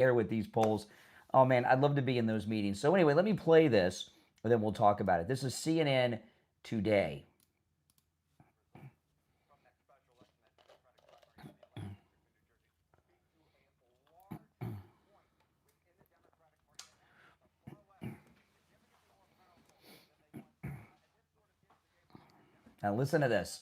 Air with these polls. Oh man, I'd love to be in those meetings. So anyway, let me play this, and then we'll talk about it. This is CNN today. Now listen to this.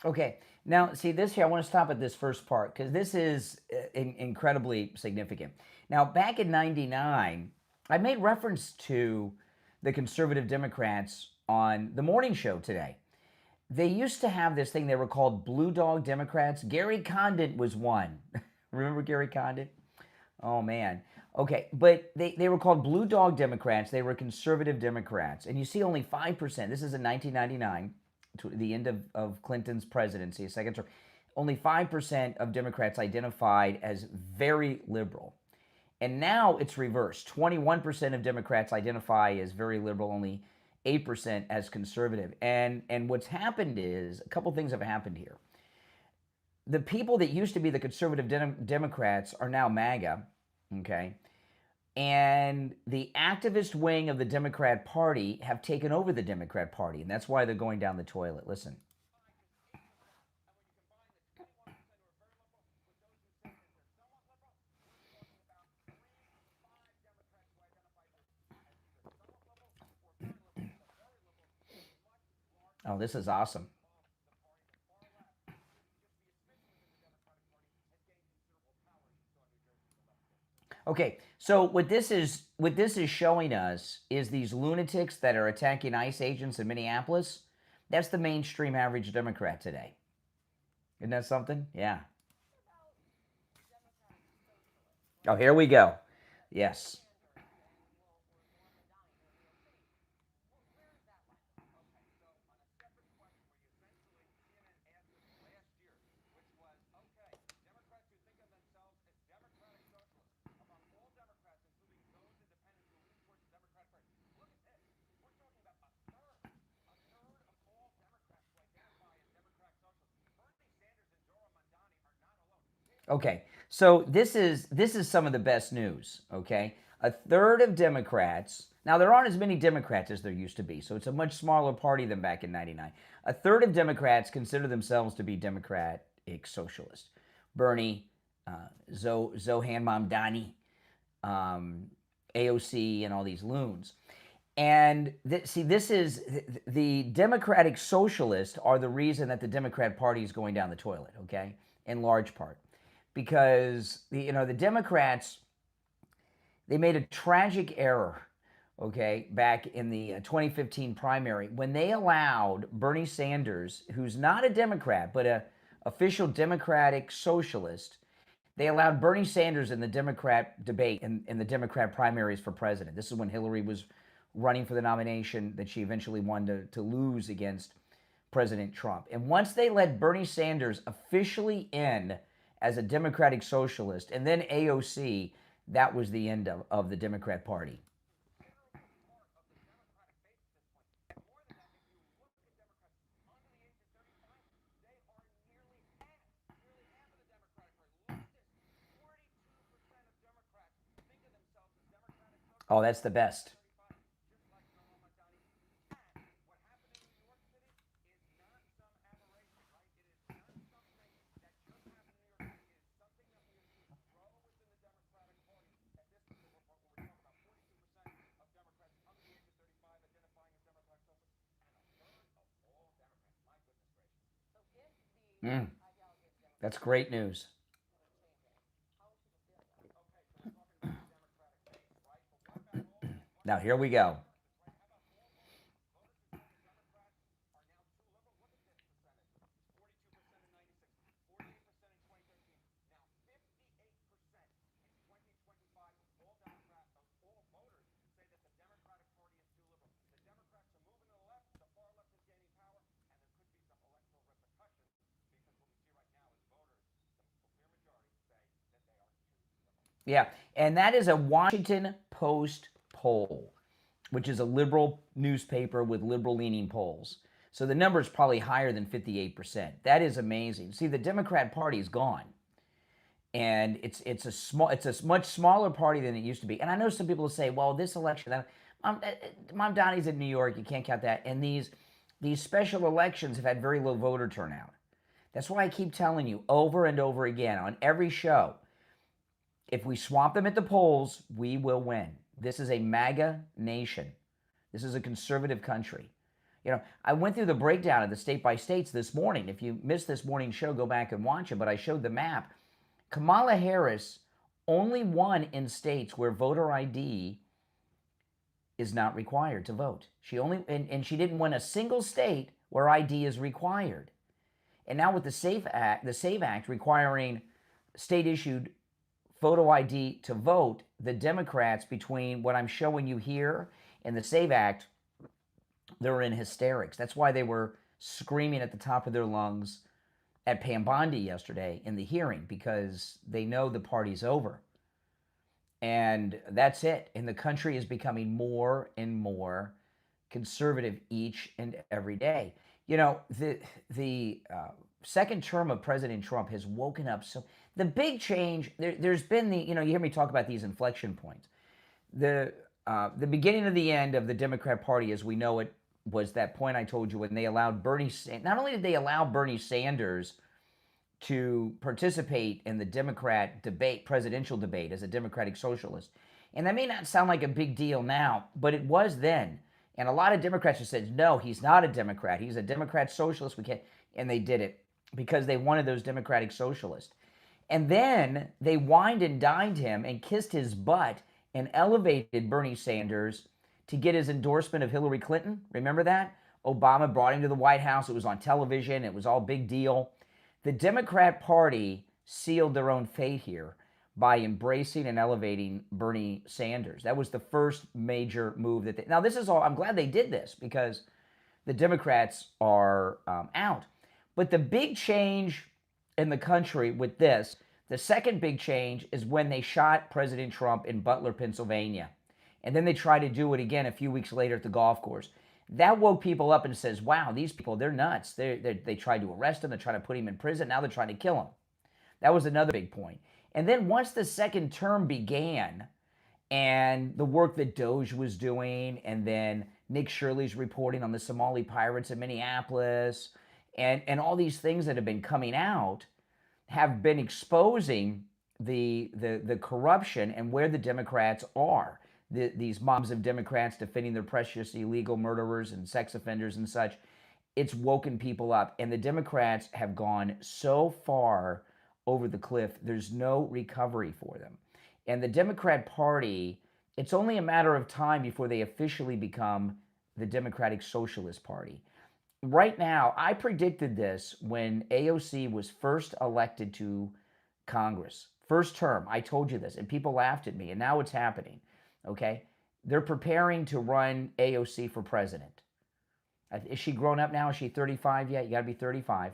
Okay, now see this here. I want to stop at this first part because this is incredibly significant. Now, back in '99, I made reference to the conservative Democrats on the morning show today. They used to have this thing, they were called Blue Dog Democrats. Gary Condit was one. Remember Gary Condit? Oh, man. Okay, but they were called Blue Dog Democrats. They were conservative Democrats. And you see only 5%. This is in 1999, to the end of Clinton's presidency, a second term. Only 5% of Democrats identified as very liberal. And now it's reversed. 21% of Democrats identify as very liberal, only 8% as conservative. And what's happened is a couple things have happened here. The people that used to be the conservative Democrats are now MAGA, okay? And the activist wing of the Democrat Party have taken over the Democrat Party, and that's why they're going down the toilet. Listen. Oh, this is awesome. Okay, so what this is showing us is these lunatics that are attacking ICE agents in Minneapolis. That's the mainstream average Democrat today. Isn't that something? Yeah. Oh, here we go. Yes. Okay, so this is some of the best news. Okay, a third of Democrats. Now there aren't as many Democrats as there used to be, so it's a much smaller party than back in '99. A third of Democrats consider themselves to be Democratic socialist. Bernie, Zohan Mamdani, um, AOC, and all these loons. And see, this is the Democratic Socialists are the reason that the Democrat Party is going down the toilet. Okay, in large part because the Democrats, they made a tragic error. Okay, back in the 2015 primary when they allowed Bernie Sanders, who's not a Democrat but a official Democratic Socialist, they allowed Bernie Sanders in the Democrat debate in the Democrat primaries for president. This is when Hillary was running for the nomination that she eventually won to lose against President Trump. And once they let Bernie Sanders officially in as a Democratic Socialist and then AOC, that was the end of the Democrat Party. Oh, that's the best. Mm, that's great news. Now, here we go. Yeah, and that is a Washington Post poll, which is a liberal newspaper with liberal-leaning polls. So the number is probably higher than 58%. That is amazing. See, the Democrat Party is gone, and it's a much smaller party than it used to be. And I know some people will say, "Well, this election, Mom Donnie's in New York, you can't count that." And these special elections have had very low voter turnout. That's why I keep telling you over and over again on every show, if we swamp them at the polls, we will win. This is a MAGA nation. This is a conservative country. You know, I went through the breakdown of the state by states this morning. If you missed this morning's show, go back and watch it. But I showed the map. Kamala Harris only won in states where voter ID is not required to vote. She only and she didn't win a single state where ID is required. And now with the SAVE Act requiring state-issued photo ID to vote, the Democrats, between what I'm showing you here and the SAVE Act, they're in hysterics. That's why they were screaming at the top of their lungs at Pam Bondi yesterday in the hearing, because they know the party's over. And that's it. And the country is becoming more and more conservative each and every day. You know, the second term of President Trump has woken up. So the big change, there's been you hear me talk about these inflection points. The beginning of the end of the Democrat Party as we know it was that point I told you when they allowed not only did they allow Bernie Sanders to participate in the Democrat debate, presidential debate, as a Democratic socialist. And that may not sound like a big deal now, but it was then. And a lot of Democrats have said, no, he's not a Democrat. He's a Democrat socialist. We can't. And they did it because they wanted those Democratic socialists. And then they wined and dined him and kissed his butt and elevated Bernie Sanders to get his endorsement of Hillary Clinton. Remember that? Obama brought him to the White House. It was on television. It was all big deal. The Democrat Party sealed their own fate here by embracing and elevating Bernie Sanders. That was the first major move that now this is all, I'm glad they did this because the Democrats are out. But the big change in the country with this, the second big change is when they shot President Trump in Butler, Pennsylvania. And then they tried to do it again a few weeks later at the golf course. That woke people up and says, wow, these people, they're nuts. They tried to arrest him. They're trying to put him in prison. Now they're trying to kill him. That was another big point. And then once the second term began and the work that Doge was doing, and then Nick Shirley's reporting on the Somali pirates in Minneapolis, and all these things that have been coming out have been exposing the corruption and where the Democrats are. These mobs of Democrats defending their precious illegal murderers and sex offenders and such, it's woken people up. And the Democrats have gone so far over the cliff, there's no recovery for them. And the Democrat Party, it's only a matter of time before they officially become the Democratic Socialist Party. Right now, I predicted this when AOC was first elected to Congress. First term, I told you this, and people laughed at me, and now it's happening. Okay, they're preparing to run AOC for president. Is she grown up now? Is she 35 yet? You got to be 35.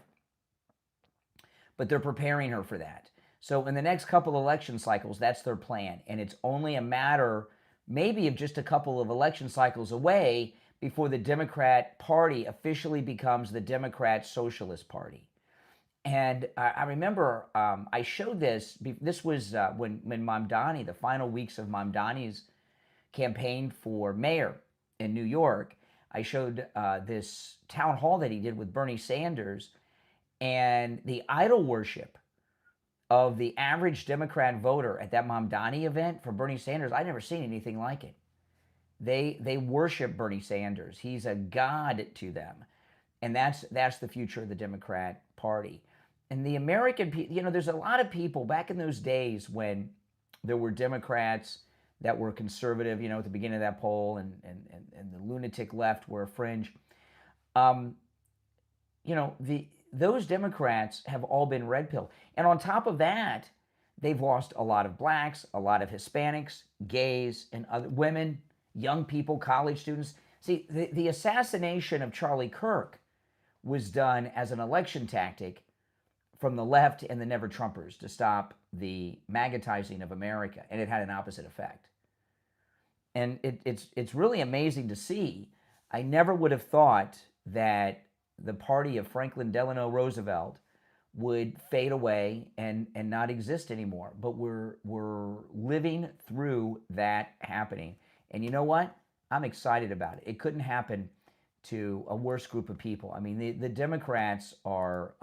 But they're preparing her for that. So in the next couple election cycles, that's their plan. And it's only a matter maybe of just a couple of election cycles away before the Democrat Party officially becomes the Democrat Socialist Party. And I remember I showed this. This was when Mamdani, the final weeks of Mamdani's campaign for mayor in New York, I showed this town hall that he did with Bernie Sanders, and the idol worship of the average Democrat voter at that Mamdani event for Bernie Sanders. I've never seen anything like it. They worship Bernie Sanders. He's a god to them, and that's the future of the Democrat Party. And the American people, there's a lot of people back in those days when there were Democrats that were conservative, at the beginning of that poll, and the lunatic left were a fringe. Those Democrats have all been red pill. And on top of that, they've lost a lot of blacks, a lot of Hispanics, gays, and other women, young people, college students. See, the assassination of Charlie Kirk was done as an election tactic from the left and the Never Trumpers to stop the magnetizing of America, and it had an opposite effect. And it's really amazing to see. I never would have thought that the party of Franklin Delano Roosevelt would fade away and not exist anymore. But we're living through that happening. And you know what? I'm excited about it. It couldn't happen to a worse group of people. I mean, the Democrats are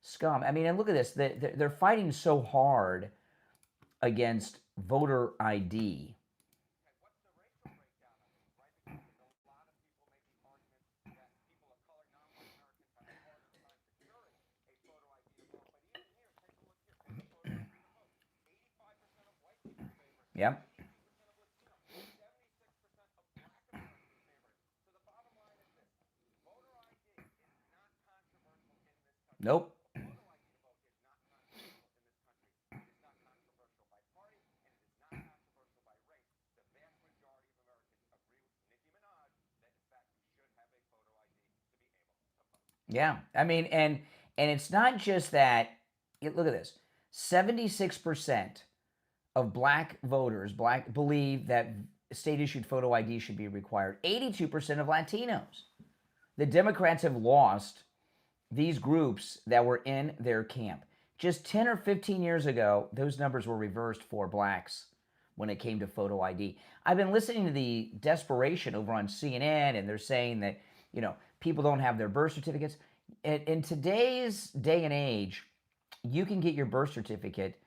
scum. I mean, and look at this. They're fighting so hard against voter ID. Yep. Nope. Yeah. I mean, and it's not just that. Look at this. 76% of black voters believe that state issued photo ID should be required. 82% of Latinos. The Democrats have lost these groups that were in their camp. Just 10 or 15 years ago, those numbers were reversed for blacks when it came to photo ID. I've been listening to the desperation over on CNN, and they're saying that, people don't have their birth certificates. In today's day and age, you can get your birth certificate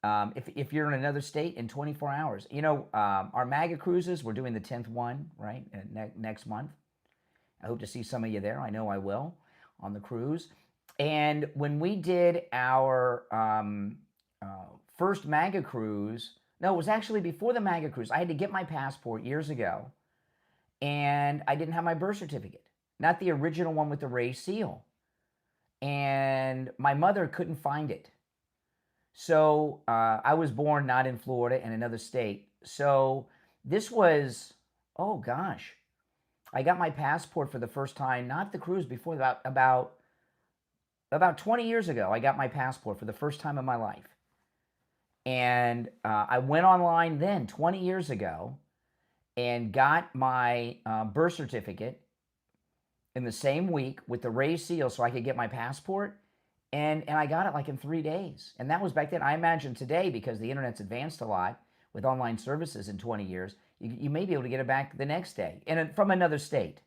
if you're in another state in 24 hours. Our MAGA cruises, we're doing the 10th one, right, next month. I hope to see some of you there. I know I will on the cruise. And when we did our first MAGA cruise, no, it was actually before the MAGA cruise. I had to get my passport years ago, and I didn't have my birth certificate, not the original one with the raised seal. And my mother couldn't find it. So I was born not in Florida, in another state. So this was, oh gosh, I got my passport for the first time, not the cruise, before about 20 years ago. I got my passport for the first time in my life. And I went online then, 20 years ago, and got my birth certificate in the same week with the raised seal so I could get my passport. And I got it like in 3 days. And that was back then. I imagine today, because the internet's advanced a lot with online services in 20 years, you may be able to get it back the next day and from another state.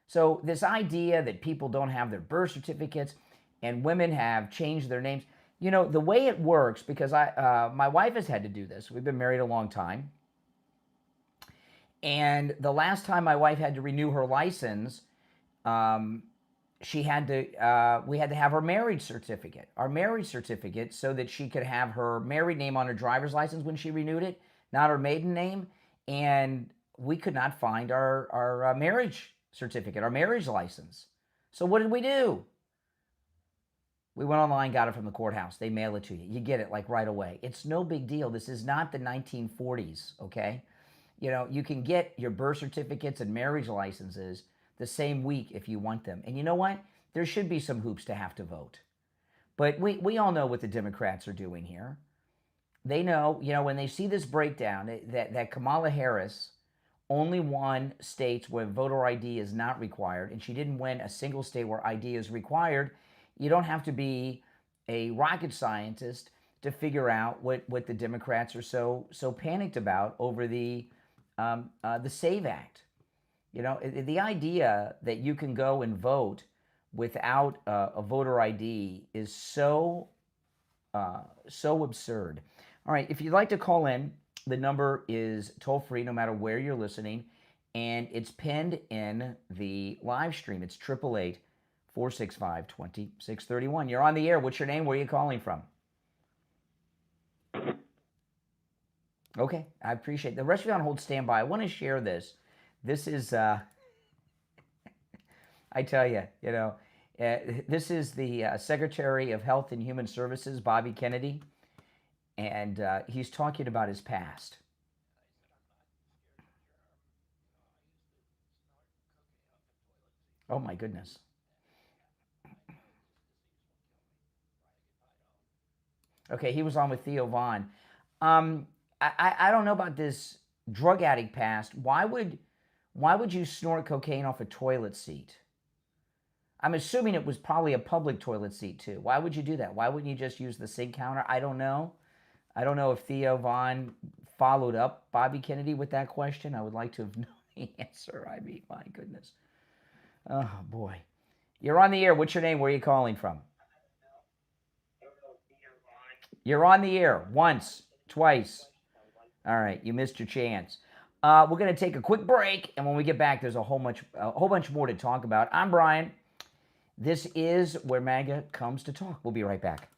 So this idea that people don't have their birth certificates and women have changed their names, the way it works, because my wife has had to do this. We've been married a long time. And the last time my wife had to renew her license, we had to have her marriage certificate, so that she could have her married name on her driver's license when she renewed it, not her maiden name. And we could not find our marriage certificate, our marriage license. So what did we do? We went online, got it from the courthouse. They mail it to you. You get it like right away. It's no big deal. This is not the 1940s, okay? You can get your birth certificates and marriage licenses the same week if you want them. And you know what? There should be some hoops to have to vote. But we all know what the Democrats are doing here. They know, when they see this breakdown, that Kamala Harris only won states where voter ID is not required, and she didn't win a single state where ID is required. You don't have to be a rocket scientist to figure out what the Democrats are so panicked about over the SAVE Act. The idea that you can go and vote without a voter ID is so absurd. All right, if you'd like to call in, the number is toll-free no matter where you're listening, and it's pinned in the live stream. It's 888-465-2631. You're on the air. What's your name? Where are you calling from? Okay, I appreciate it. The rest of you on hold, stand by. I want to share this. This is, I tell you, this is the Secretary of Health and Human Services, Bobby Kennedy, and he's talking about his past. Oh my goodness. Okay, he was on with Theo Vaughn. I don't know about this drug addict past. Why would you snort cocaine off a toilet seat? I'm assuming it was probably a public toilet seat too. Why would you do that? Why wouldn't you just use the sink counter? I don't know. I don't know if Theo Vaughn followed up Bobby Kennedy with that question. I would like to have known the answer. I mean, my goodness. Oh boy. You're on the air. What's your name? Where are you calling from? You're on the air once, twice. All right, you missed your chance. We're going to take a quick break, and when we get back, there's a whole bunch more to talk about. I'm Brian. This is where MAGA comes to talk. We'll be right back.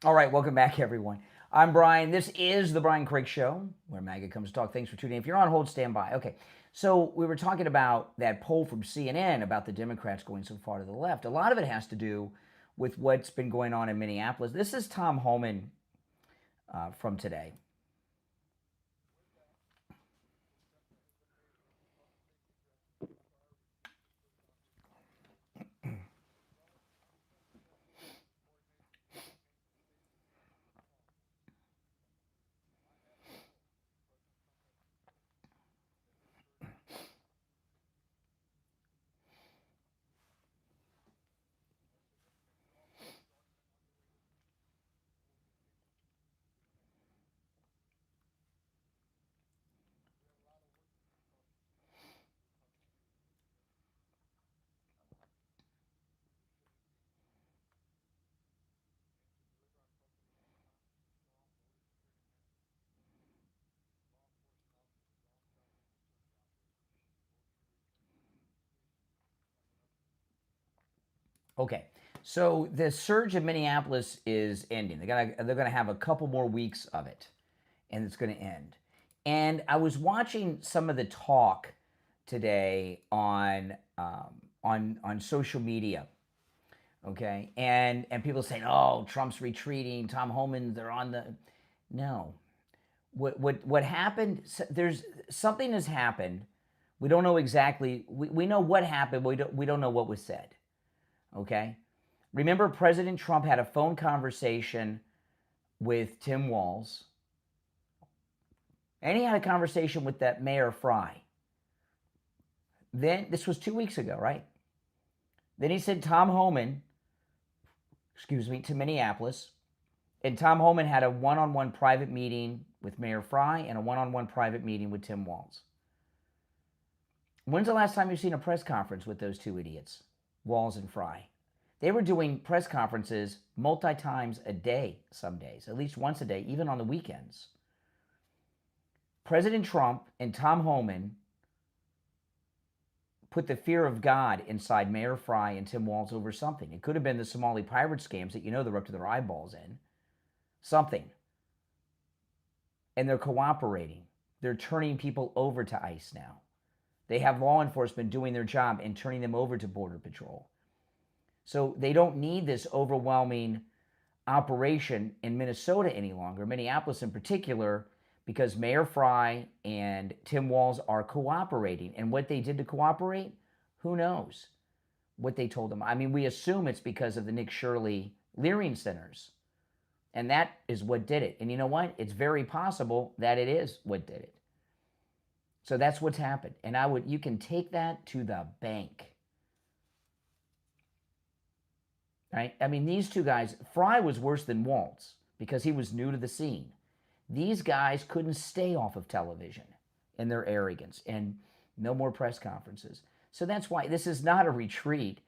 All right, welcome back, everyone. I'm Brian. This is the Brian Craig Show, where MAGA comes to talk. Thanks for tuning in. If you're on hold, stand by. Okay, so we were talking about that poll from CNN about the Democrats going so far to the left. A lot of it has to do with what's been going on in Minneapolis. This is Tom Homan from today. Okay, so the surge in Minneapolis is ending. They're gonna have a couple more weeks of it, and it's gonna end. And I was watching some of the talk today on social media. Okay, and people saying, "Oh, Trump's retreating. Tom Homan, they're on the." No, what happened? There's something has happened. We don't know exactly. We know what happened. We don't know what was said. Okay, remember President Trump had a phone conversation with Tim Walz, and he had a conversation with that Mayor Fry. Then this was 2 weeks ago, right? Then he sent Tom Homan, to Minneapolis, and Tom Homan had a one-on-one private meeting with Mayor Fry and a one-on-one private meeting with Tim Walz. When's the last time you've seen a press conference with those two idiots, Walz and Fry? They were doing press conferences multi-times a day some days, at least once a day, even on the weekends. President Trump and Tom Homan put the fear of God inside Mayor Fry and Tim Walz over something. It could have been the Somali pirate scams that they're up to their eyeballs in. Something. And they're cooperating. They're turning people over to ICE now. They have law enforcement doing their job and turning them over to Border Patrol. So they don't need this overwhelming operation in Minnesota any longer, Minneapolis in particular, because Mayor Fry and Tim Walz are cooperating. And what they did to cooperate, who knows what they told them. I mean, we assume it's because of the Nick Shirley Leering Centers. And that is what did it. And you know what? It's very possible that it is what did it. So that's what's happened. And you can take that to the bank. Right? I mean, these two guys, Fry was worse than Walz because he was new to the scene. These guys couldn't stay off of television in their arrogance, and no more press conferences. So that's why this is not a retreat.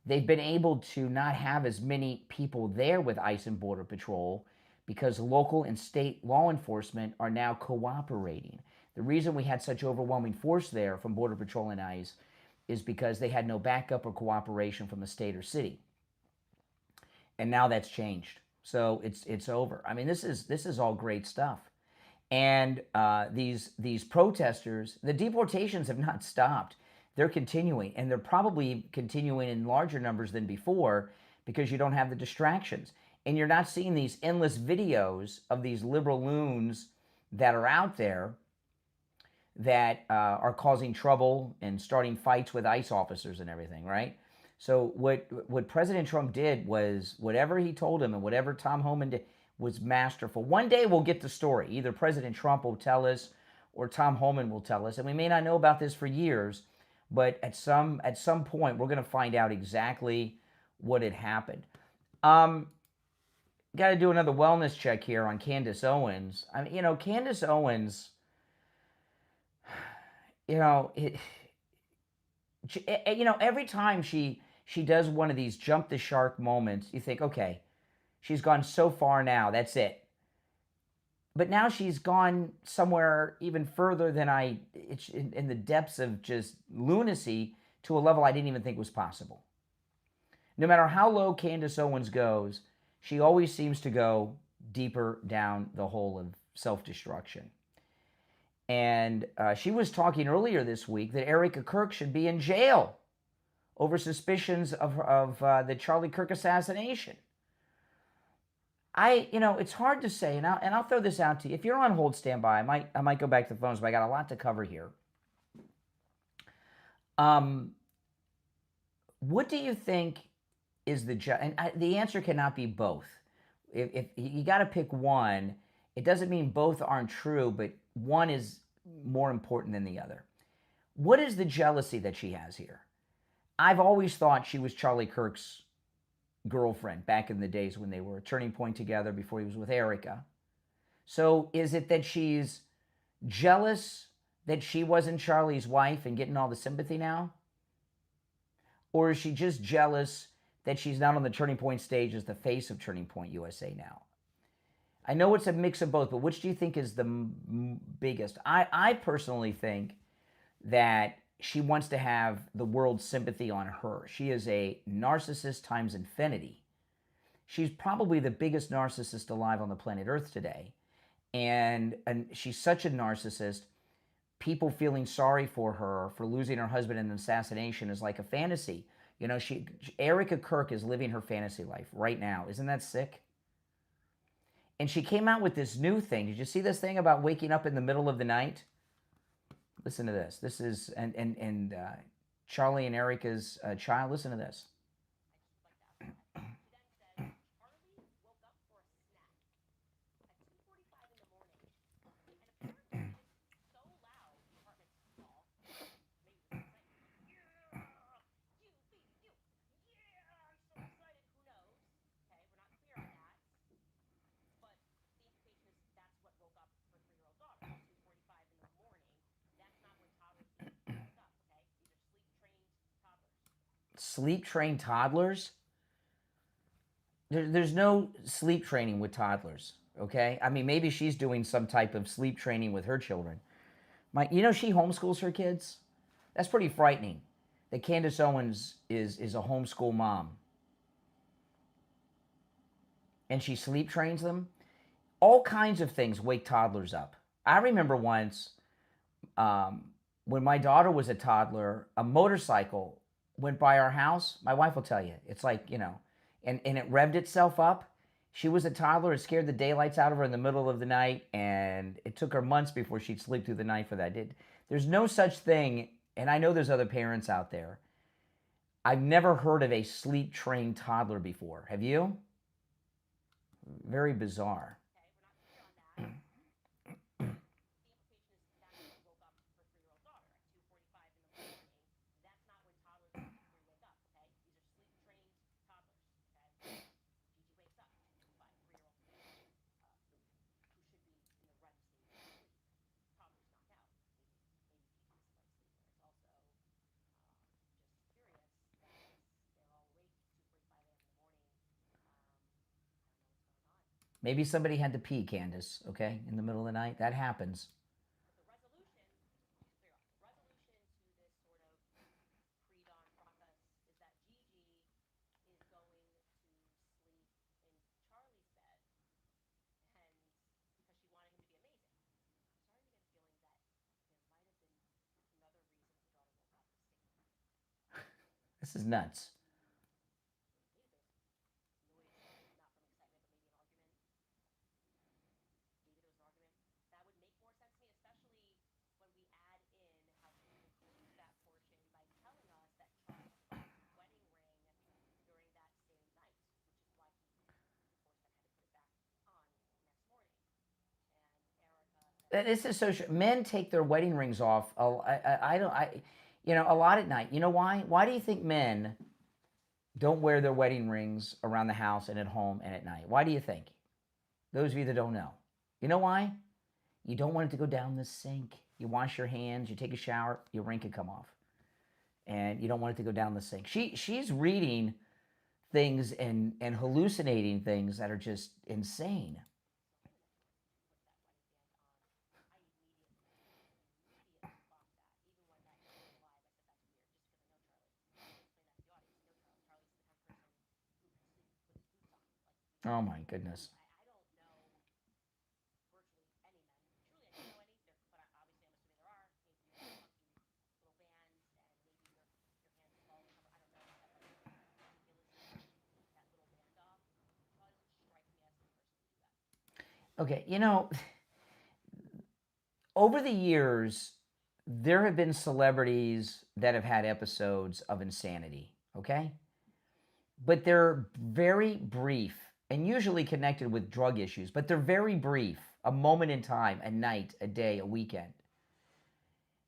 They've been able to not have as many people there with ICE and Border Patrol because local and state law enforcement are now cooperating. The reason we had such overwhelming force there from Border Patrol and ICE is because they had no backup or cooperation from the state or city. And now that's changed. So it's over. I mean, this is all great stuff. And these protesters, the deportations have not stopped. They're continuing, and they're probably continuing in larger numbers than before because you don't have the distractions. And you're not seeing these endless videos of these liberal loons that are out there that are causing trouble and starting fights with ICE officers and everything, right? So what President Trump did was whatever he told him and whatever Tom Homan did was masterful. One day we'll get the story. Either President Trump will tell us or Tom Homan will tell us. And we may not know about this for years, but at some point we're going to find out exactly what had happened. Got to do another wellness check here on Candace Owens. I mean, Candace Owens, every time she does one of these jump the shark moments, you think, okay, she's gone so far now, that's it. But now she's gone somewhere even further than in the depths of just lunacy to a level I didn't even think was possible. No matter how low Candace Owens goes, she always seems to go deeper down the hole of self-destruction. And she was talking earlier this week that Erica Kirk should be in jail over suspicions of the Charlie Kirk assassination. It's hard to say, and I'll throw this out to you. If you're on hold, stand by. I might go back to the phones, but I got a lot to cover here. What do you think is the answer cannot be both. If you got to pick one, it doesn't mean both aren't true, but one is more important than the other. What is the jealousy that she has here? I've always thought she was Charlie Kirk's girlfriend back in the days when they were at Turning Point together before he was with Erica. So is it that she's jealous that she wasn't Charlie's wife and getting all the sympathy now? Or is she just jealous that she's not on the Turning Point stage as the face of Turning Point USA now? I know it's a mix of both, but which do you think is the biggest? I personally think that she wants to have the world's sympathy on her. She is a narcissist times infinity. She's probably the biggest narcissist alive on the planet Earth today. And she's such a narcissist, people feeling sorry for her for losing her husband in an assassination is like a fantasy. You know, Erica Kirk is living her fantasy life right now. Isn't that sick? And she came out with this new thing. Did you see this thing about waking up in the middle of the night? Listen to this. This is, and Charlie and Erica's child. Listen to this. Sleep-trained toddlers? There's no sleep training with toddlers, okay? I mean, maybe she's doing some type of sleep training with her children. You know, she homeschools her kids? That's pretty frightening that Candace Owens is a homeschool mom. And she sleep trains them. All kinds of things wake toddlers up. I remember once when my daughter was a toddler, a motorcycle went by our house. My wife will tell you. It's like, you know, and it revved itself up. She was a toddler. It scared the daylights out of her in the middle of the night, and it took her months before she'd sleep through the night for that. There's no such thing, and I know there's other parents out there. I've never heard of a sleep-trained toddler before. Have you? Very bizarre. Maybe somebody had to pee, Candace, okay, in the middle of the night. That happens. This is nuts. This is so. Men take their wedding rings off. I don't. You know, a lot at night. You know why? Why do you think men don't wear their wedding rings around the house and at home and at night? Why do you think? Those of you that don't know. You know why? You don't want it to go down the sink. You wash your hands, you take a shower, your ring could come off. And you don't want it to go down the sink. She's reading things and hallucinating things that are just insane. Oh my goodness. Okay, you know, over the years, there have been celebrities that have had episodes of insanity, okay? But they're very brief and usually connected with drug issues, but they're very brief, a moment in time, a night, a day, a weekend.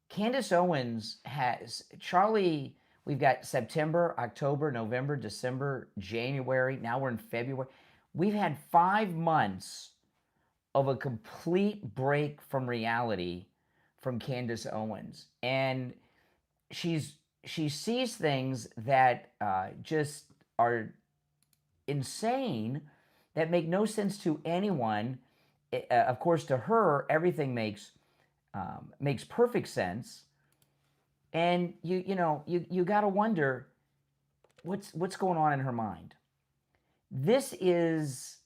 Candace Owens has, Charlie, we've got September, October, November, December, January, now we're in February. We've had 5 months of a complete break from reality from Candace Owens. And she sees things that just are insane, that make no sense to anyone. Of course, to her, everything makes perfect sense. And you got to wonder what's going on in her mind. This is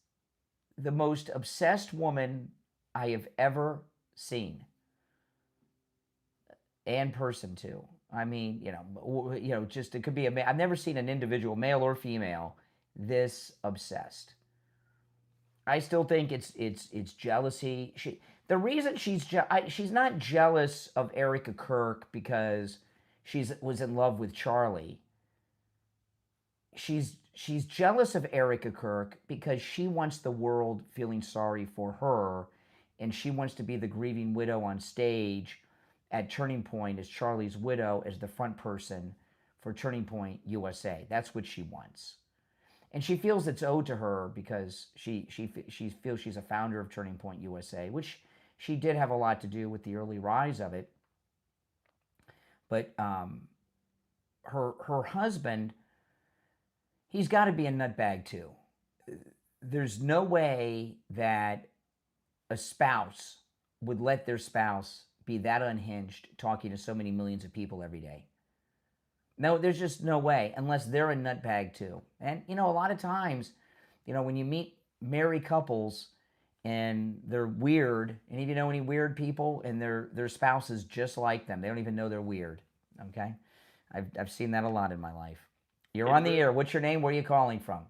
the most obsessed woman I have ever seen, and person too. I mean, just it could be I've never seen an individual, male or female, this obsessed. I still think it's jealousy. The reason she's not jealous of Erica Kirk because was in love with Charlie. She's jealous of Erica Kirk because she wants the world feeling sorry for her, and she wants to be the grieving widow on stage at Turning Point as Charlie's widow, as the front person for Turning Point USA. That's what she wants. And she feels it's owed to her because she feels she's a founder of Turning Point USA, which she did have a lot to do with the early rise of it. But her husband, he's got to be a nutbag too. There's no way that a spouse would let their spouse be that unhinged, talking to so many millions of people every day. No, there's just no way, unless they're a nutbag too. And, a lot of times, when you meet married couples and they're weird, and if you know any weird people and their spouse is just like them, they don't even know they're weird, okay? I've seen that a lot in my life. You're on the air. What's your name? Where are you calling from?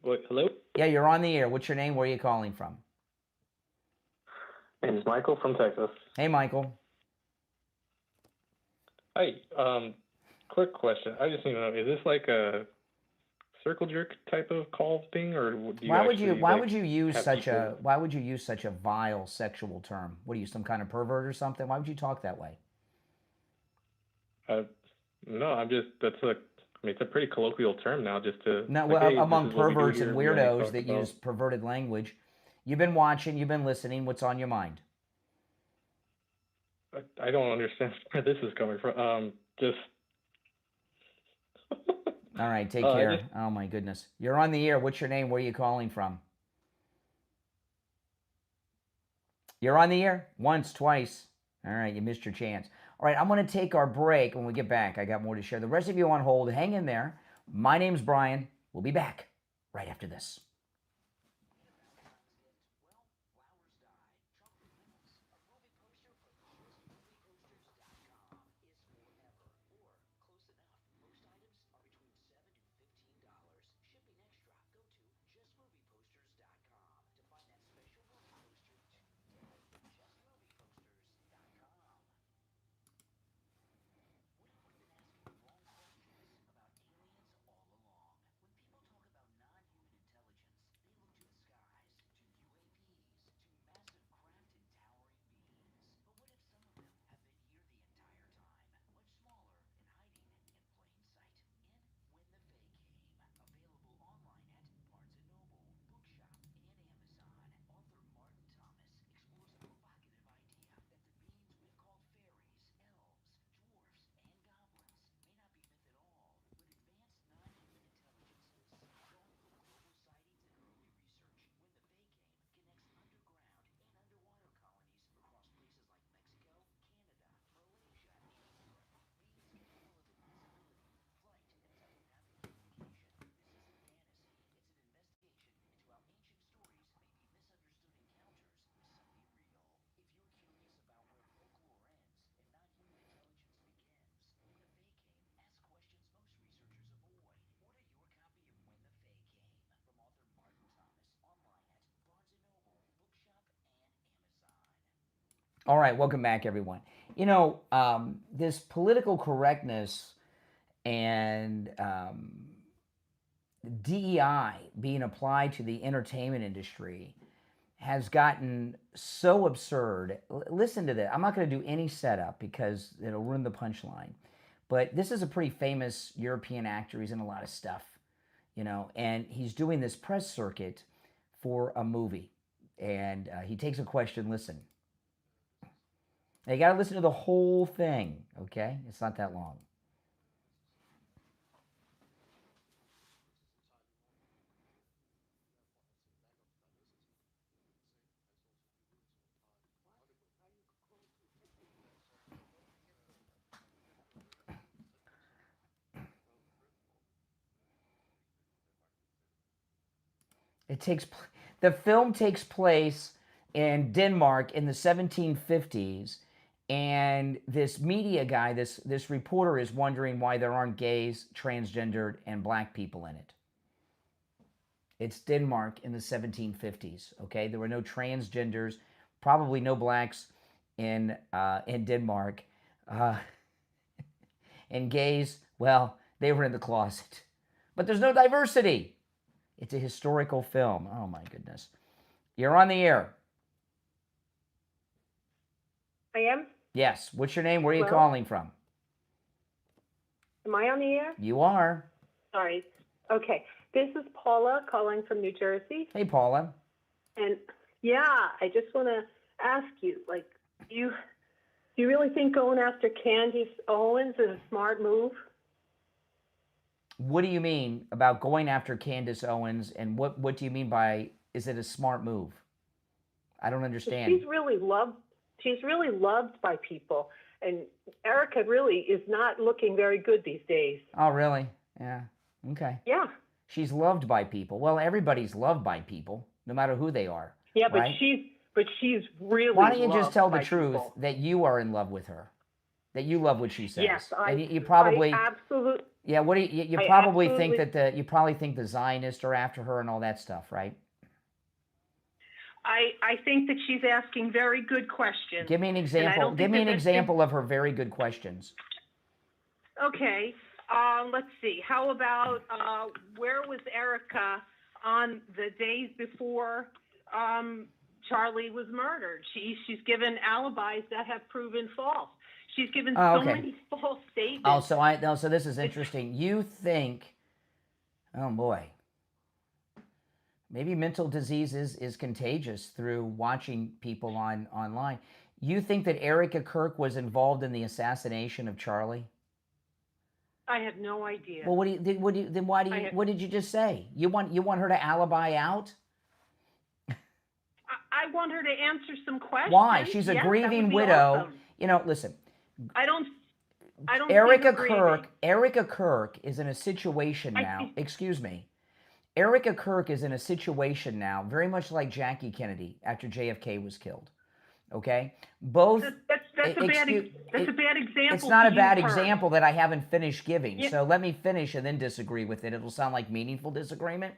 What, hello? Yeah, you're on the air. What's your name? Where are you calling from? My name is Michael from Texas. Hey, Michael. Hi. Quick question. I just need to know, is this like a circle jerk type of call thing, or do you why would you use such a vile sexual term? What are you, some kind of pervert or something? Why would you talk that way? No, it's a pretty colloquial term now, just to... No, like, hey, among perverts and weirdos that about... use perverted language. You've been watching, you've been listening. What's on your mind? I don't understand where this is coming from. Just... All right, take care. Oh, my goodness. You're on the air. What's your name? Where are you calling from? You're on the air? Once, twice. All right, you missed your chance. All right, I'm going to take our break. When we get back, I got more to share. The rest of you on hold, hang in there. My name's Brian. We'll be back right after this. All right, welcome back, everyone. This political correctness and DEI being applied to the entertainment industry has gotten so absurd. Listen to this. I'm not going to do any setup because it'll ruin the punchline. But this is a pretty famous European actor. He's in a lot of stuff, and he's doing this press circuit for a movie. And he takes a question. Listen. Now, you got to listen to the whole thing, okay? It's not that long. The film takes place in Denmark in the 1750s, and this media guy, this reporter, is wondering why there aren't gays, transgendered, and black people in it. It's Denmark in the 1750s. Okay, there were no transgenders, probably no blacks in Denmark, and gays. Well, they were in the closet, but there's no diversity. It's a historical film. Oh my goodness, you're on the air. I am? Yes. What's your name? Where are you Well, calling from? Am I on the air? You are. Sorry. Okay. This is Paula calling from New Jersey. Hey, Paula. And yeah, I just want to ask you, like, do you really think going after Candace Owens is a smart move? What do you mean about going after Candace Owens, and what do you mean by, is it a smart move? I don't understand. She's really loved by people, and Erica really is not looking very good these days. Oh, really? Yeah. Okay. Yeah. She's loved by people. Well, everybody's loved by people, no matter who they are. Yeah, but right? she's really. Why don't you just tell the by truth people. that you are in love with her, that you love what she says? Yes, and you probably. I absolutely. Yeah. What do you probably think that you probably think the Zionists are after her and all that stuff, right? I think that she's asking very good questions. Give me an example. Give me an example of her very good questions. Okay. Let's see. How about where was Erica on the days before Charlie was murdered? She's given alibis that have proven false. She's given so many false statements. So this is interesting. You think, oh boy, maybe mental disease is contagious through watching people online. You think that Erica Kirk was involved in the assassination of Charlie? I have no idea. Well, what did you just say? You want her to alibi out? I want her to answer some questions. Why? She's a grieving widow. Awesome. You know, listen. I don't. Erica Kirk is in a situation now. Excuse me. Erica Kirk is in a situation now, very much like Jackie Kennedy after JFK was killed. Okay, both. That's a bad example. It's not a bad example that I haven't finished giving. Yeah. So let me finish and then disagree with it. It'll sound like meaningful disagreement.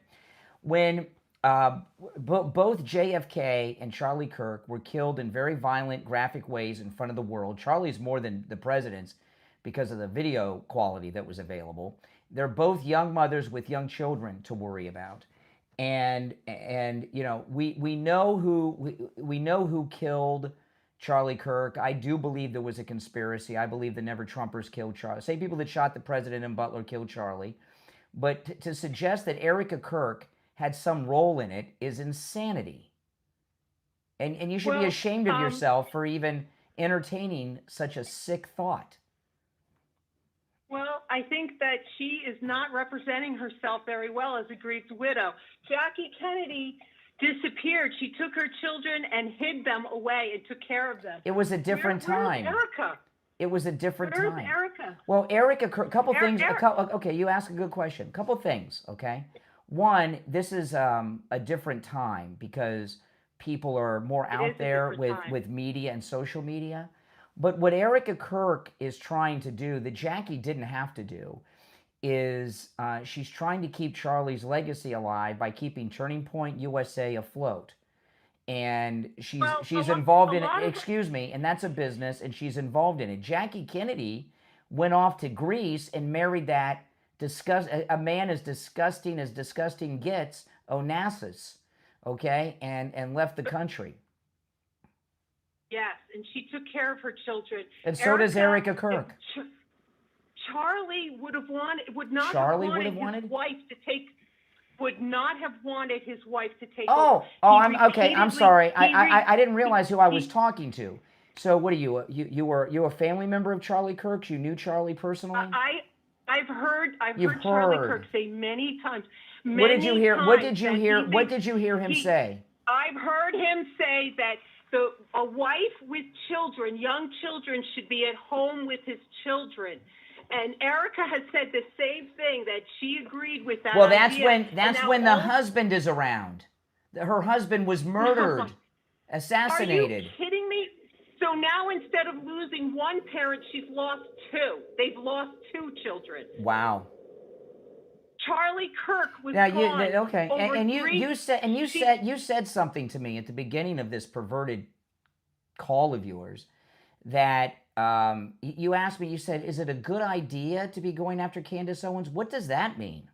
When both JFK and Charlie Kirk were killed in very violent, graphic ways in front of the world. Charlie's more than the president's because of the video quality that was available. They're both young mothers with young children to worry about. And you know, we know who killed Charlie Kirk. I do believe there was a conspiracy. I believe the Never Trumpers killed Charlie. Same people that shot the president and Butler killed Charlie. But to suggest that Erica Kirk had some role in it is insanity. And you should be ashamed of yourself for even entertaining such a sick thought. Well, I think that she is not representing herself very well as a grieved widow. Jackie Kennedy disappeared. She took her children and hid them away and took care of them. It was a different time. Where's Erica? It was a different time. Where's Erica? Well, Erica, couple things. Okay, you ask a good question. Couple things, okay? One, this is a different time because people are more out there with media and social media. But what Erica Kirk is trying to do, that Jackie didn't have to do, is she's trying to keep Charlie's legacy alive by keeping Turning Point USA afloat. And she's involved in it, excuse me, and that's a business, and she's involved in it. Jackie Kennedy went off to Greece and married that a man as disgusting gets, Onassis, okay, and left the country. Yes, and she took care of her children. And so does Erica Kirk. Charlie would not have wanted his wife to take over. I'm sorry. I didn't realize who I was talking to. So what are you? You were a family member of Charlie Kirk's? You knew Charlie personally? I've heard Charlie Kirk say many times. What did you hear? What did you hear him say? I've heard him say that a wife with children, young children, should be at home with his children. And Erica has said the same thing, that she agreed with that Well, that's idea. when the all, husband is around. Her husband was murdered, assassinated. Are you kidding me? So now instead of losing one parent, she's lost two. They've lost two children. Wow. Charlie Kirk was Now gone. okay, over and three, you said something to me at the beginning of this perverted call of yours that you asked me. You said, "Is it a good idea to be going after Candace Owens?" What does that mean?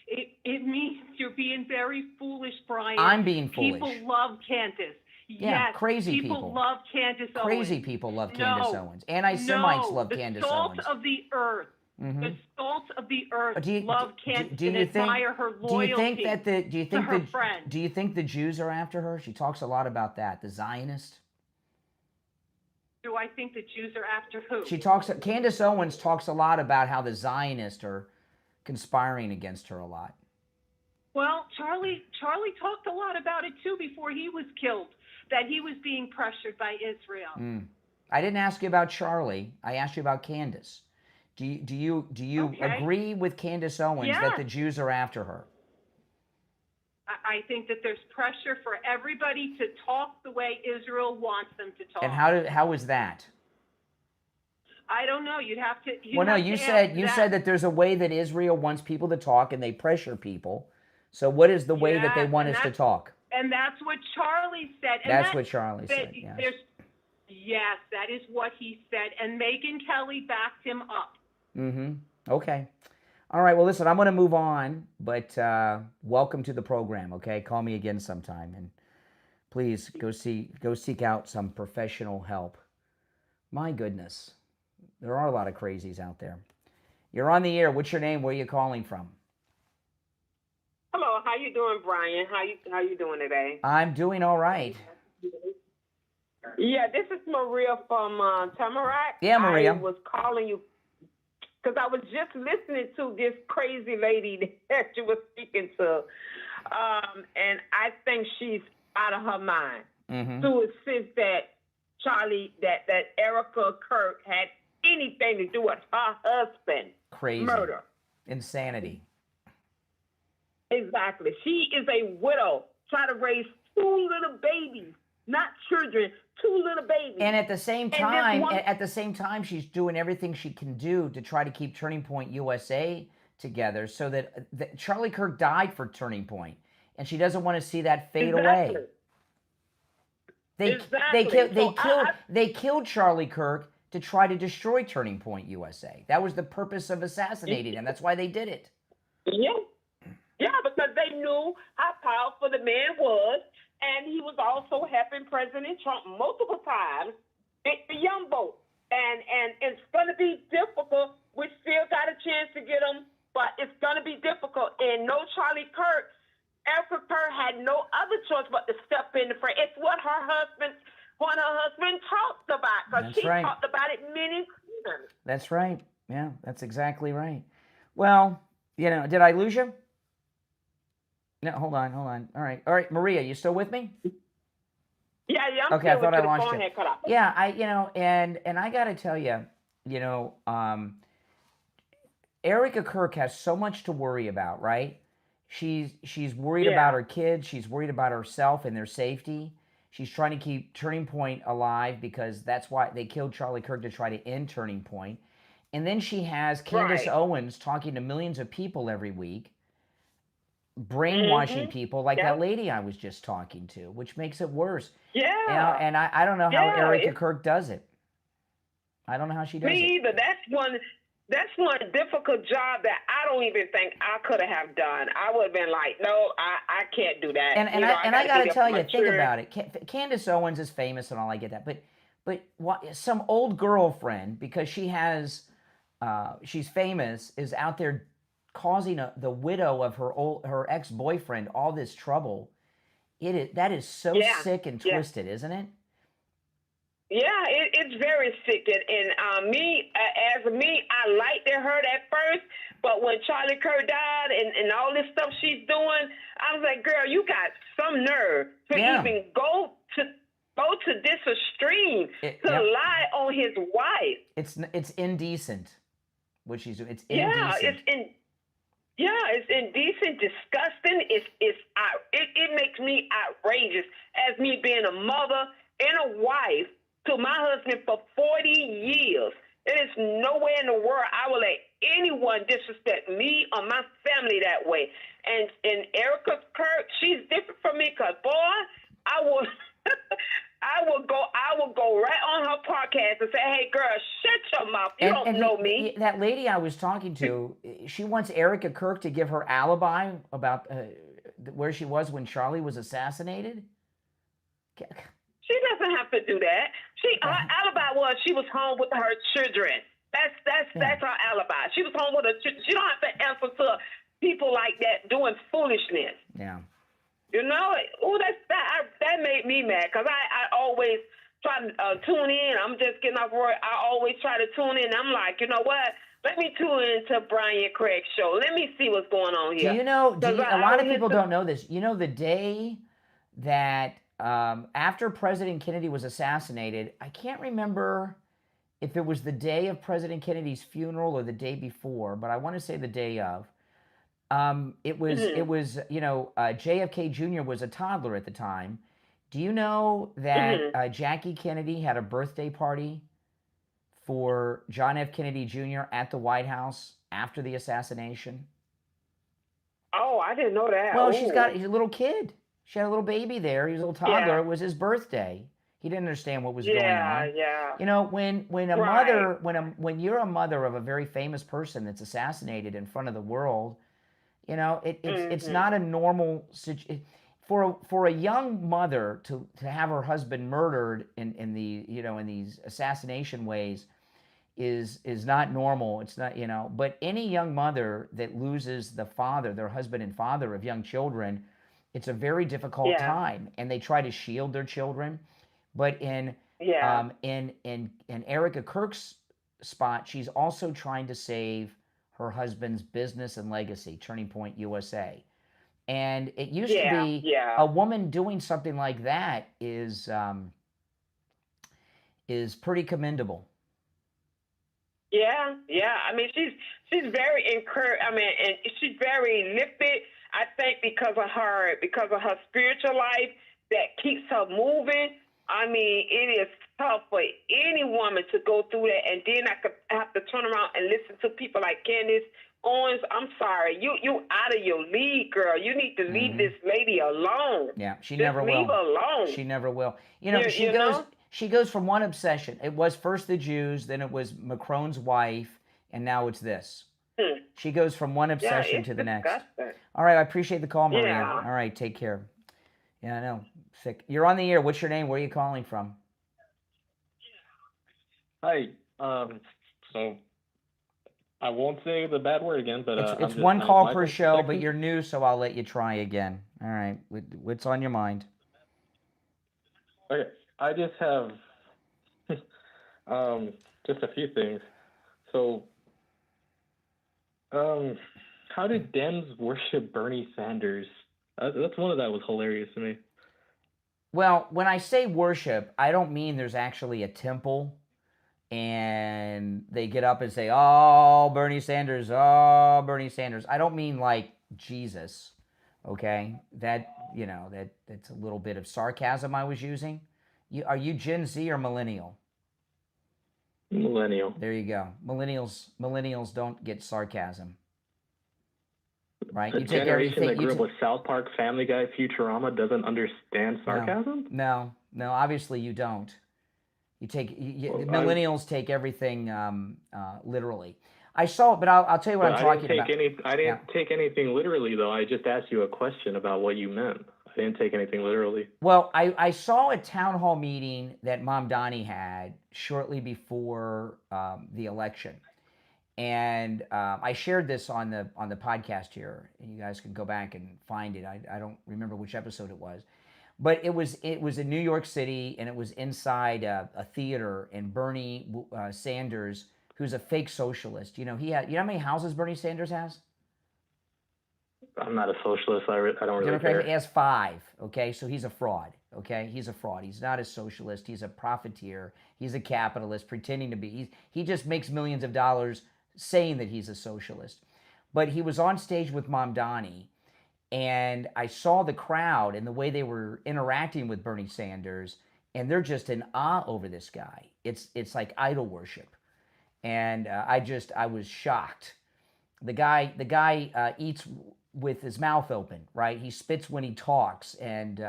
It means you're being very foolish, Brian. I'm being foolish. People love Candace. Yeah, yes, crazy people love Candace Owens. Crazy people love Candace Owens. Anti-Semites love Candace Owens. The salt of the earth. Mm-hmm. The salt of the earth love Candace do you and think, admire her loyalty to her friends. Do you think the Jews are after her? She talks a lot about that. The Zionist. Do I think the Jews are after who? Candace Owens talks a lot about how the Zionists are conspiring against her a lot. Well, Charlie talked a lot about it too before he was killed, that he was being pressured by Israel. I didn't ask you about Charlie. I asked you about Candace. Do you agree with Candace Owens that the Jews are after her? I think that there's pressure for everybody to talk the way Israel wants them to talk. And how is that? I don't know. You'd have to. You said that there's a way that Israel wants people to talk, and they pressure people. So what is the way that they want us to talk? And that's what Charlie said. And that's what Charlie said. Yes. Yes, that is what he said, and Megyn Kelly backed him up. Mm-hmm. Okay. All right. Well, listen, I'm going to move on, but welcome to the program. Okay, call me again sometime, and please go seek out some professional help. My goodness, there are a lot of crazies out there. You're on the air. What's your name? Where are you calling from? Hello. How you doing, Brian? How you doing today? I'm doing all right. Yeah, this is Maria from Tamarack. Yeah, Maria. I was calling you because I was just listening to this crazy lady that you were speaking to, and I think she's out of her mind to insist that that Erica Kirk had anything to do with her husband. Crazy. Murder. Insanity. Exactly. She is a widow, trying to raise two little babies, not children, two little babies. And at the same time, she's doing everything she can do to try to keep Turning Point USA together, so that Charlie Kirk died for Turning Point, and she doesn't want to see that fade away. They killed Charlie Kirk to try to destroy Turning Point USA. That was the purpose of assassinating him. That's why they did it. Yeah, because they knew how powerful the man was, and he was also helping President Trump multiple times get the young vote. And it's going to be difficult. We still got a chance to get him, but it's going to be difficult. And no Charlie Kirk, Erica Kirk had no other choice but to step in the fray. It's what her husband talked about, because she talked about it many times. That's right. Yeah, that's exactly right. Well, did I lose you? No, hold on. All right, Maria, you still with me? Yeah. Okay, I thought I lost you. Yeah, and I got to tell you, Erica Kirk has so much to worry about, right? She's worried about her kids. She's worried about herself and their safety. She's trying to keep Turning Point alive, because that's why they killed Charlie Kirk, to try to end Turning Point. And then she has Candace Owens talking to millions of people every week, brainwashing people like that lady I was just talking to, which makes it worse. Yeah. And I don't know how Erica Kirk does it. I don't know how she does it. Me either. That's one difficult job that I don't even think I could have done. I would have been like, no, I can't do that. And I got to tell you, think about it. Candace Owens is famous and all, I get that. But some old girlfriend, because she's famous, is out there causing the widow of her ex-boyfriend all this trouble. That is so sick and twisted, isn't it? Yeah, it's very sick. And I liked her at first, but when Charlie Kirk died and all this stuff she's doing, I was like, girl, you got some nerve to even go to go to this extreme Yep. to lie on his wife. It's indecent what she's doing. It's Yeah, indecent. it's indecent, disgusting. It makes me outrageous as me being a mother and a wife to my husband for 40 years. There is nowhere in the world I will let anyone disrespect me or my family that way. And Erica Kirk, she's different from me, because boy, I will I will go right on her podcast and say, "Hey, girl, shut your mouth. You don't know me." That lady I was talking to, she wants Erica Kirk to give her alibi about where she was when Charlie was assassinated. She doesn't have to do that. Her alibi was she was home with her children. That's her alibi. She was home with her children. She don't have to answer to people like that doing foolishness. Yeah. You know, that made me mad, because I always try to tune in. I'm just getting off work. I always try to tune in. I'm like, you know what? Let me tune into Brian Craig's show. Let me see what's going on here. Do you know, a lot of people don't know this. You know, the day that after President Kennedy was assassinated, I can't remember if it was the day of President Kennedy's funeral or the day before, but I want to say the day of. It was, JFK Jr. was a toddler at the time. Do you know that Jackie Kennedy had a birthday party for John F. Kennedy Jr. at the White House after the assassination? Oh, I didn't know that. Well, he's a little kid. She had a little baby there. He was a little toddler. Yeah. It was his birthday. He didn't understand what was going on. Yeah. You know, when a mother, when you're a mother of a very famous person that's assassinated in front of the world, you know, it's not a normal situation for a young mother to have her husband murdered in these assassination ways is not normal. It's not, but any young mother that loses the father, their husband and father of young children, it's a very difficult time, and they try to shield their children. But in Erica Kirk's spot, she's also trying to save her husband's business and legacy, Turning Point USA. And it used to be a woman doing something like that is pretty commendable. Yeah. I mean, she's very encouraged. I mean, and she's very lifted. I think because of her spiritual life that keeps her moving. I mean, it is tough for any woman to go through that, and then I could have to turn around and listen to people like Candace Owens. I'm sorry, you out of your league, girl. You need to leave this lady alone. Yeah, she never will. Leave her alone. She never will. She goes from one obsession. It was first the Jews, then it was Macron's wife, and now it's this. She goes from one obsession to the next. All right, I appreciate the call, Maria. Yeah. All right, take care. Yeah, I know. Sick. You're on the air. What's your name? Where are you calling from? Hi. So I won't say the bad word again, but it's one call per show, but you're new, so I'll let you try again. All right. What's on your mind? Okay. I just have just a few things. So, how did Dems worship Bernie Sanders? That's one of that was hilarious to me. Well, when I say worship, I don't mean there's actually a temple and they get up and say, "Oh, Bernie Sanders, oh, Bernie Sanders." I don't mean like Jesus, okay? That's a little bit of sarcasm I was using. Are you Gen Z or millennial? Millennial. There you go. Millennials don't get sarcasm. Right? The generation that grew up with South Park, Family Guy, Futurama doesn't understand sarcasm? No, obviously you don't. Millennials take everything literally. I saw it, but I'll tell you what I'm talking about. I didn't take anything literally, though. I just asked you a question about what you meant. I didn't take anything literally. Well, I saw a town hall meeting that Mom Donnie had shortly before the election. And I shared this on the podcast here, and you guys can go back and find it. I don't remember which episode it was, but it was in New York City, and it was inside a theater. And Bernie Sanders, who's a fake socialist, you know how many houses Bernie Sanders has? I'm not a socialist. I don't really Democrat, care. He has 5. Okay, so he's a fraud. Okay, he's a fraud. He's not a socialist. He's a profiteer. He's a capitalist pretending to be. He just makes millions of dollars saying that he's a socialist. But he was on stage with Mamdani, and I saw the crowd and the way they were interacting with Bernie Sanders, and they're just in awe over this guy. It's like idol worship, and I was shocked. The guy eats with his mouth open, right? He spits when he talks, and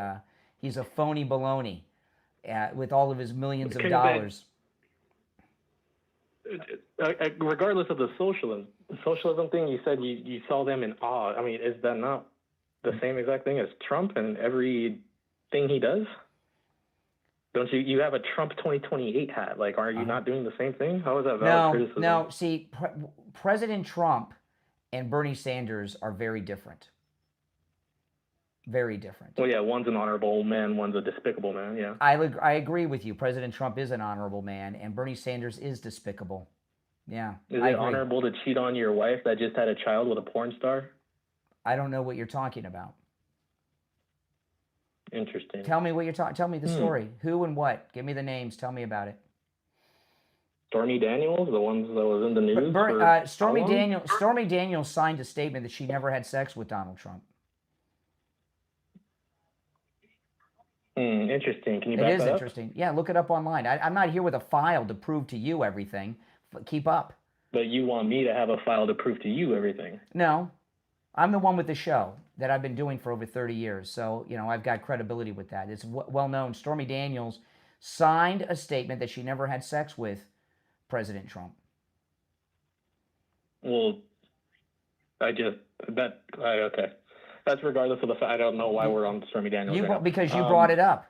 he's a phony baloney with all of his millions of dollars. Regardless of the socialism thing, you said you saw them in awe. I mean, is that not the same exact thing as Trump and everything he does? Don't you have a Trump 2028 hat? Like, are you not doing the same thing? How is that valid criticism? No. See, President Trump and Bernie Sanders are very different. Very different. Well, yeah, one's an honorable man, one's a despicable man, yeah. I agree with you. President Trump is an honorable man, and Bernie Sanders is despicable. Yeah. Is it honorable to cheat on your wife that just had a child with a porn star? I don't know what you're talking about. Interesting. Tell me what you're talking. Tell me the story. Who and what? Give me the names. Tell me about it. Stormy Daniels, the ones that was in the news. Stormy Daniels signed a statement that she never had sex with Donald Trump. Interesting. Can you back that up? It is interesting. Yeah, look it up online. I'm not here with a file to prove to you everything. But keep up. But you want me to have a file to prove to you everything? No. I'm the one with the show that I've been doing for over 30 years. So, I've got credibility with that. It's well known. Stormy Daniels signed a statement that she never had sex with President Trump. Well, okay. That's regardless of the fact. I don't know why we're on Stormy Daniels. Because you brought it up.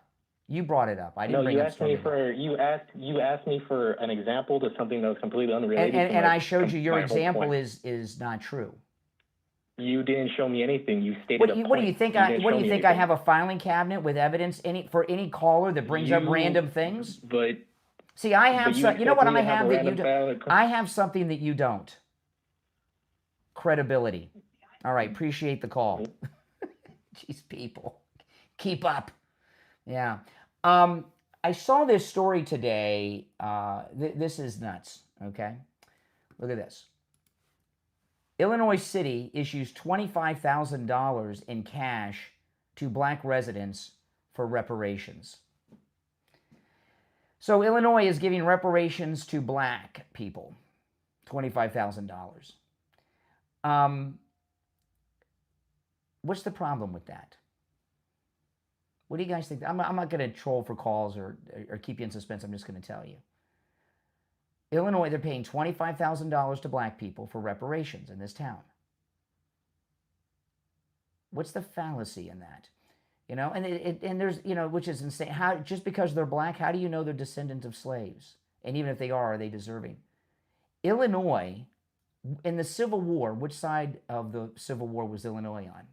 You brought it up. I didn't bring up Stormy. You asked me for an example to something that was completely unrelated. And I showed you your example is not true. You didn't show me anything. You stated a point. What do you think? I have a filing cabinet with evidence for any caller that brings up random things? But see, I have some. You know what I have that you don't? I have something that you don't. Credibility. All right, appreciate the call. Jeez, people, keep up. Yeah. I saw this story today. This is nuts. Okay, look at this. Illinois City issues $25,000 in cash to black residents for reparations. So Illinois is giving reparations to black people, $25,000. What's the problem with that? What do you guys think? I'm not going to troll for calls or keep you in suspense. I'm just going to tell you. Illinois, they're paying $25,000 to black people for reparations in this town. What's the fallacy in that? And there's, which is insane. How, just because they're black, how do you know they're descendants of slaves? And even if they are they deserving? Illinois, in the Civil War, which side of the Civil War was Illinois on?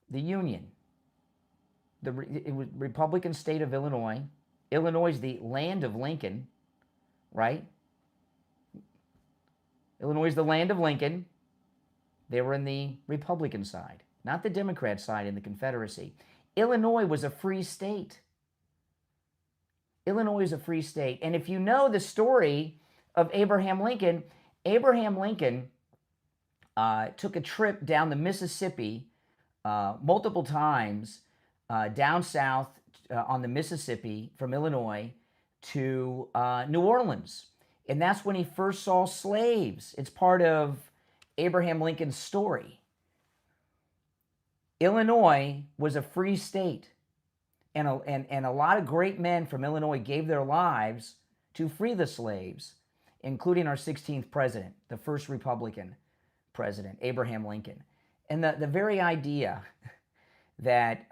The Union. It was Republican state of Illinois. Illinois is the land of Lincoln, right? Illinois is the land of Lincoln. They were in the Republican side, not the Democrat side in the Confederacy. Illinois was a free state. Illinois is a free state. And if you know the story of Abraham Lincoln took a trip down the Mississippi multiple times down south on the Mississippi from Illinois to New Orleans. And that's when he first saw slaves. It's part of Abraham Lincoln's story. Illinois was a free state. And a lot of great men from Illinois gave their lives to free the slaves, including our 16th president, the first Republican president, Abraham Lincoln. And the very idea that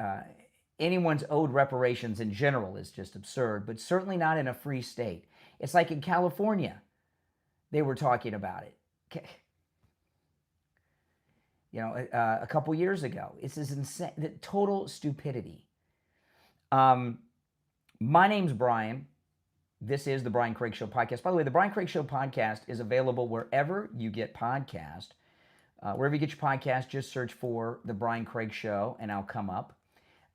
anyone's owed reparations in general is just absurd, but certainly not in a free state. It's like in California, they were talking about it. A couple years ago. It's this insane, total stupidity. My name's Brian. This is the Brian Craig Show podcast. By the way, the Brian Craig Show podcast is available wherever you get podcasts. Wherever you get your podcast, just search for the Brian Craig Show and I'll come up.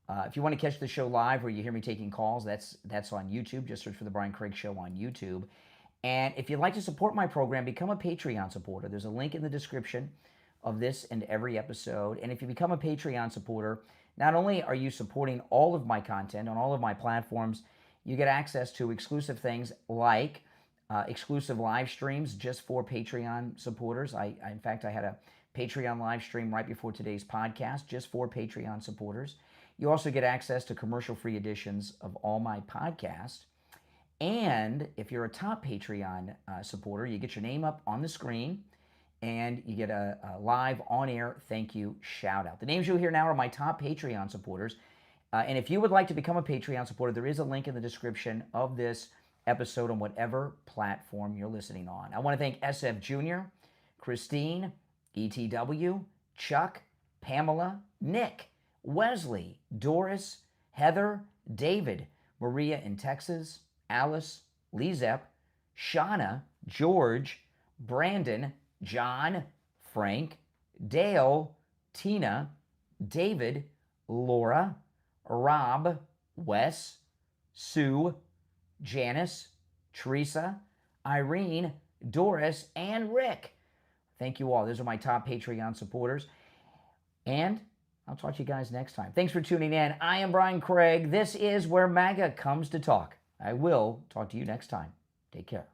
If you want to catch the show live where you hear me taking calls, that's on YouTube. Just search for The Brian Craig Show on YouTube. And if you'd like to support my program, become a Patreon supporter. There's a link in the description of this and every episode. And if you become a Patreon supporter, not only are you supporting all of my content on all of my platforms, you get access to exclusive things like exclusive live streams just for Patreon supporters. In fact, I had a Patreon live stream right before today's podcast just for Patreon supporters. You also get access to commercial-free editions of all my podcasts. And if you're a top Patreon supporter, you get your name up on the screen and you get a live on-air thank you shout-out. The names you'll hear now are my top Patreon supporters. And if you would like to become a Patreon supporter, there is a link in the description of this episode on whatever platform you're listening on. I want to thank SFjr, Christine, ETW, Chuck, Pamela, Nick, Wesley, Doris, Heather, David, Maria in Texas, Alice, LeeZep, Shawna, George, Brandon, John, Frank, Dale, Tina, David, Laura, Rob, Wes, Sue, Janice, Teresa, Irene, Doris, and Rick. Thank you all. Those are my top Patreon supporters. And I'll talk to you guys next time. Thanks for tuning in. I am Brian Craig. This is where MAGA comes to talk. I will talk to you next time. Take care.